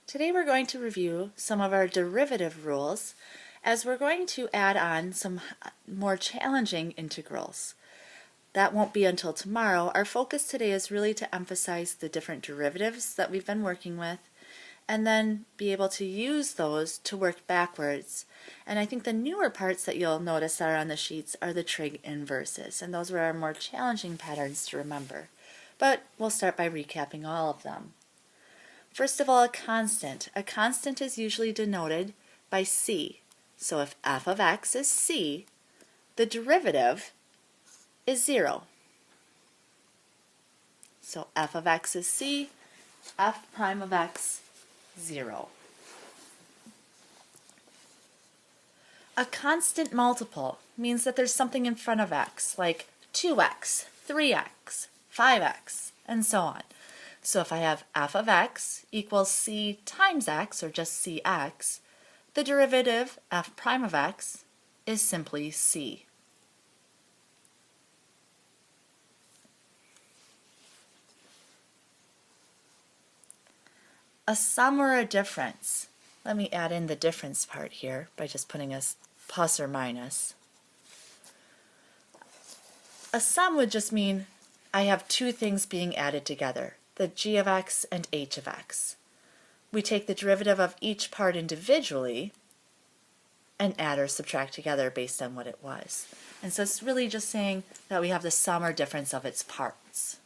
Today we're going to review some of our derivative rules as we're going to add on some more challenging integrals. That won't be until tomorrow. Our focus today is really to emphasize the different derivatives that we've been working with and then be able to use those to work backwards. And I think the newer parts that you'll notice are on the sheets are the trig inverses, and those were our more challenging patterns to remember. But we'll start by recapping all of them. First of all, a constant. A constant is usually denoted by c. So if f of x is c, the derivative is 0. So f of x is c, f prime of x, 0. A constant multiple means that there's something in front of x, like 2x, 3x, 5x, and so on. So if I have f of x equals c times x, or just cx, the derivative f prime of x is simply c. A sum or a difference. Let me add in the difference part here by just putting a plus or minus. A sum would just mean I have two things being added together, the g of x and h of x. We take the derivative of each part individually and add or subtract together based on what it was. And so it's really just saying that we have the sum or difference of its parts.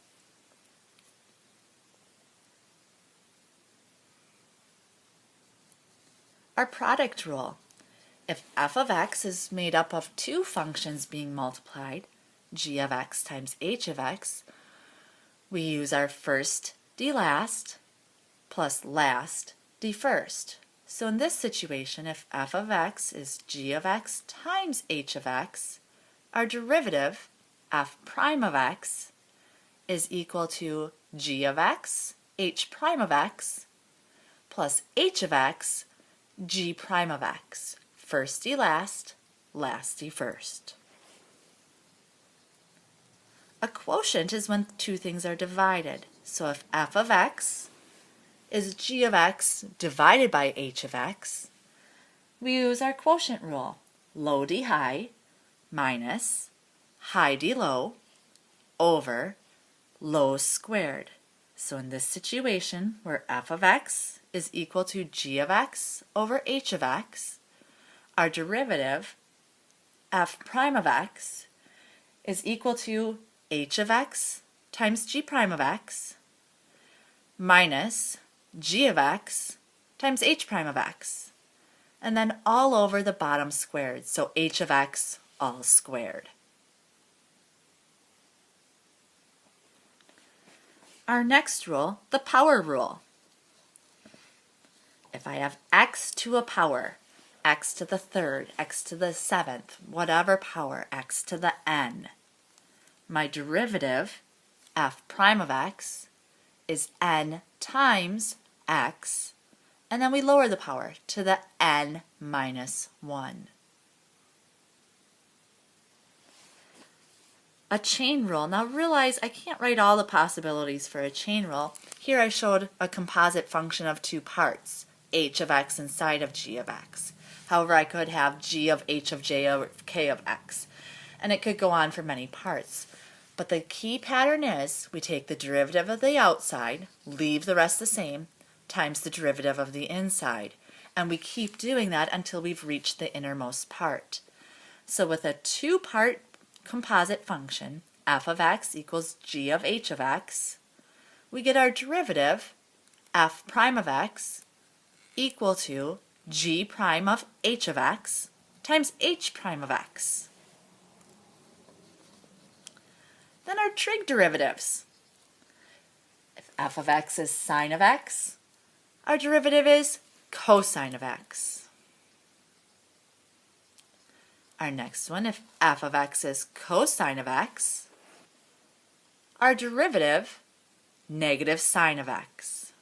Our product rule. If f of x is made up of two functions being multiplied, g of x times h of x, we use our first d last plus last d first. So in this situation, if f of x is g of x times h of x, our derivative, f prime of x, is equal to g of x, h prime of x, plus h of x, g prime of x. First d last, last d first. A quotient is when two things are divided. So if f of x is g of x divided by h of x, we use our quotient rule. Low d high minus high d low over low squared. So in this situation, where f of x is equal to g of x over h of x, our derivative, f prime of x, is equal to h of x times g prime of x minus g of x times h prime of x, and then all over the bottom squared, so h of x all squared. Our next rule, the power rule. If I have x to a power, x to the third, x to the seventh, whatever power, x to the n, my derivative, f prime of x, is n times x, and then we lower the power to the n minus 1. A chain rule. Now realize I can't write all the possibilities for a chain rule. Here I showed a composite function of two parts, h of x inside of g of x. However, I could have g of h of j over k of x, and it could go on for many parts. But the key pattern is we take the derivative of the outside, leave the rest the same, times the derivative of the inside. And we keep doing that until we've reached the innermost part. So with a two-part composite function, f of x equals g of h of x, we get our derivative, f prime of x, equal to g prime of h of x times h prime of x. Then our trig derivatives. If f of x is sine of x, our derivative is cosine of x. Our next one, if f of x is cosine of x, our derivative, negative sine of x.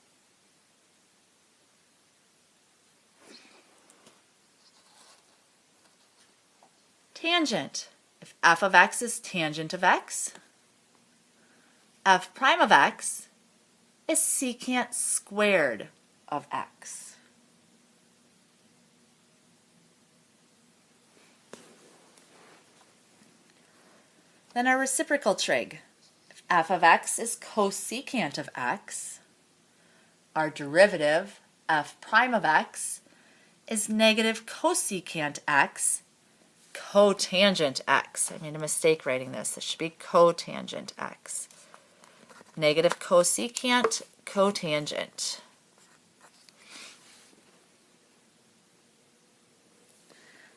Tangent. If f of x is tangent of x, f prime of x is secant squared of x. Then our reciprocal trig. If f of x is cosecant of x, our derivative, f prime of x, is negative cosecant x, cotangent x. I made a mistake writing this. This should be cotangent x. Negative cosecant, cotangent.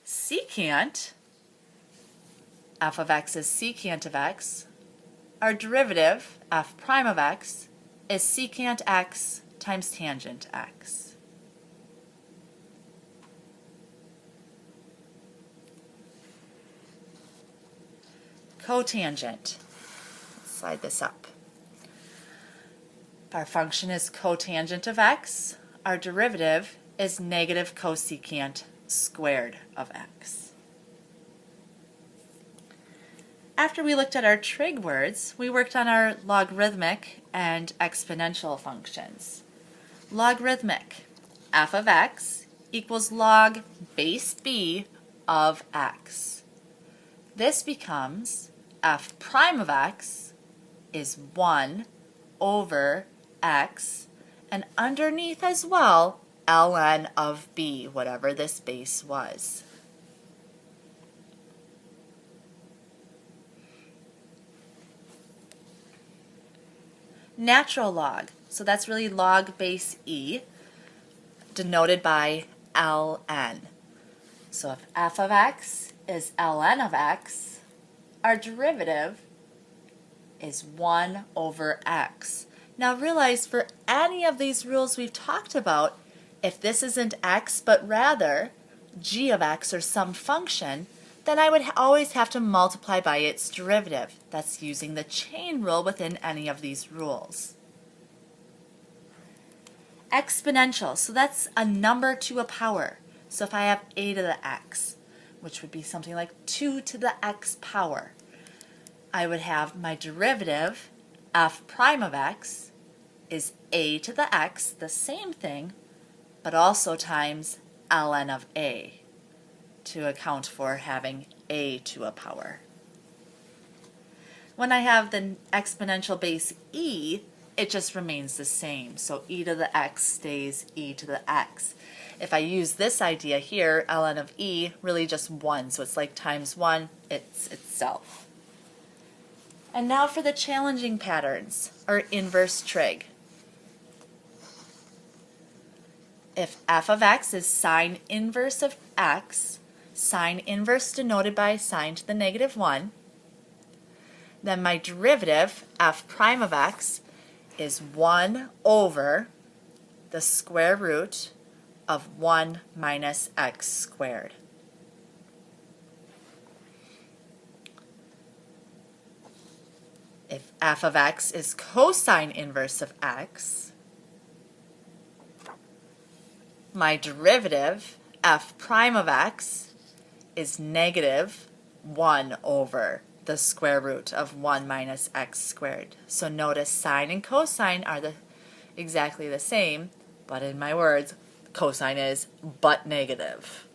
Secant, f of x is secant of x. Our derivative, f prime of x, is secant x times tangent x. Cotangent. Let's slide this up. If our function is cotangent of x, our derivative is negative cosecant squared of x. After we looked at our trig words, we worked on our logarithmic and exponential functions. Logarithmic, f of x equals log base b of x. This becomes f prime of x is 1 over x, and underneath as well, ln of b, whatever this base was. Natural log, so that's really log base e, denoted by ln. So if f of x is ln of x, our derivative is 1 over x. Now realize for any of these rules we've talked about, if this isn't x but rather g of x or some function, then I would always have to multiply by its derivative. That's using the chain rule within any of these rules. Exponential, so that's a number to a power. So if I have a to the x, which would be something like 2 to the x power, I would have my derivative, f prime of x, is a to the x, the same thing, but also times ln of a, to account for having a to a power. When I have the exponential base e, it just remains the same. So e to the x stays e to the x. If I use this idea here, ln of e, really just 1, so it's like times 1, it's itself. And now for the challenging patterns, or inverse trig. If f of x is sine inverse of x, sine inverse denoted by sine to the negative 1, then my derivative, f prime of x, is 1 over the square root of 1 minus x squared. If f of x is cosine inverse of x, my derivative, f prime of x, is negative 1 over the square root of 1 minus x squared. So notice sine and cosine are exactly the same, but in my words, cosine is but negative.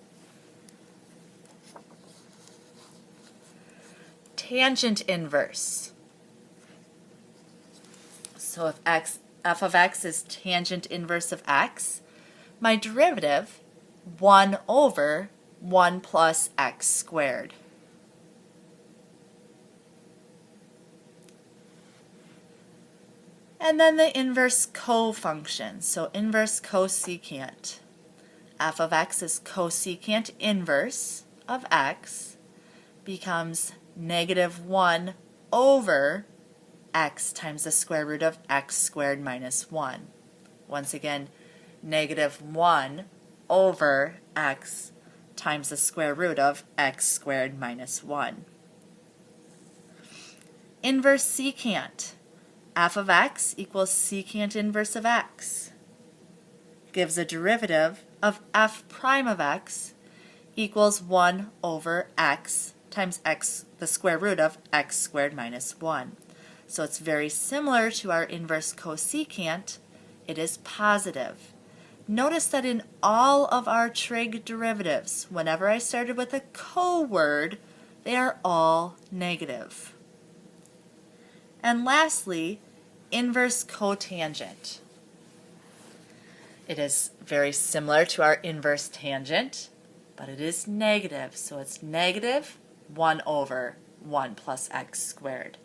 Tangent inverse. So if f of x is tangent inverse of x, my derivative, 1 over 1 plus x squared. And then the inverse co-function, so inverse cosecant. F of x is cosecant inverse of x, becomes negative 1 over x times the square root of x squared minus 1. Once again, negative 1 over x times the square root of x squared minus 1. Inverse secant. F of x equals secant inverse of x. Gives a derivative of f prime of x equals 1 over x times x, the square root of x squared minus 1. So it's very similar to our inverse cosecant. It is positive. Notice that in all of our trig derivatives, whenever I started with a co-word, they are all negative. And lastly, inverse cotangent. It is very similar to our inverse tangent, but it is negative, so it's negative 1 over 1 plus x squared.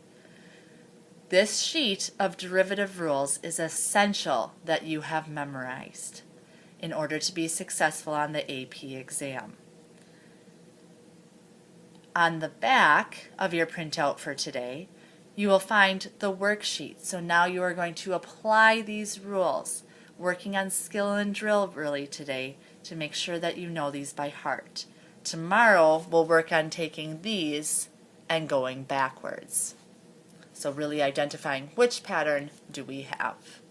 This sheet of derivative rules is essential that you have memorized in order to be successful on the AP exam. On the back of your printout for today, you will find the worksheet. So now you are going to apply these rules, working on skill and drill really today to make sure that you know these by heart. Tomorrow we'll work on taking these and going backwards. So really identifying which pattern do we have.